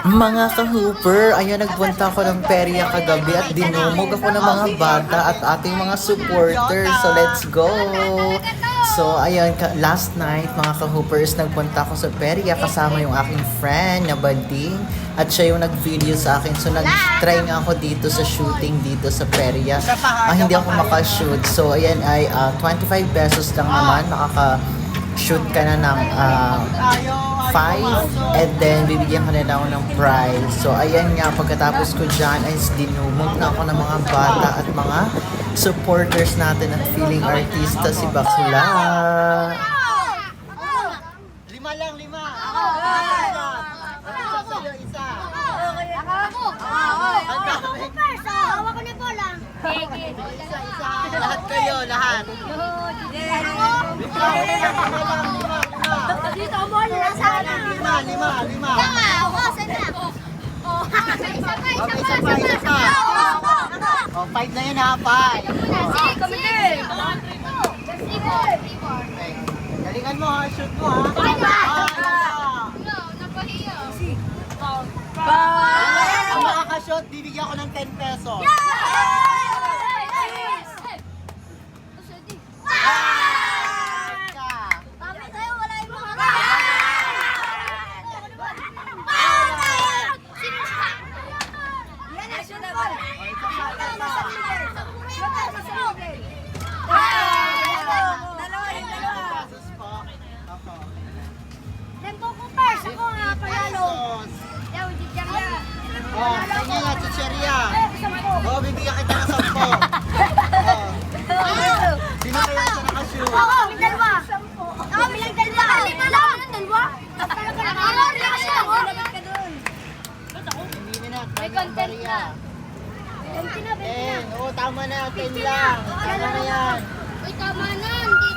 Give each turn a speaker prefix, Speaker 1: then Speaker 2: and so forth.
Speaker 1: Mga ka-hooper, ayan, nagpunta ako ng perya kagabi at dinumog ako ng mga bata at ating mga supporters. So, let's go! So, ayun, last night, mga ka-hoopers, nagpunta ako sa perya kasama yung aking friend na Bading at siya yung nag-video sa akin. So, nag-try nga ako dito sa shooting dito sa perya. Hindi ako makashoot. So, ayan ay 25 pesos lang naman. Makaka-shoot ka na ng 5 and then bibigyan ka nila ako ng prize. So ayan nga, pagkatapos ko dyan ay dinumog na ako ng mga bata at mga supporters natin at feeling artista si Bakla.
Speaker 2: Lima lang, lima. Isa sa'yo, isa.
Speaker 3: Hawak ko na bola.
Speaker 2: Isa, isa. Lahat kayo, lahat.
Speaker 3: Dito ang bola na sana.
Speaker 2: Lima.
Speaker 3: Tama, ako sana.
Speaker 2: Isa pa. Oh, 5 na yun ha, 5.
Speaker 3: Kami din.
Speaker 2: Okay. Galingan mo ha, shoot mo ha. Ang makakashoot, bibigyan ko ng 10 pesos. Oh, kanya nga, chicheria. Oh, bibigyan kita ng 10. Oh. Sino kaya siya nakashoot?
Speaker 3: Ako, may dalawa. Ako, may dalawa. Lima lang. Dalawa? Ako, relax lang ako.
Speaker 2: Hindi na,
Speaker 3: May content na.
Speaker 2: 10, oh, tama na, 10 lang. Tama na yan.
Speaker 3: Uy, tama na. Hindi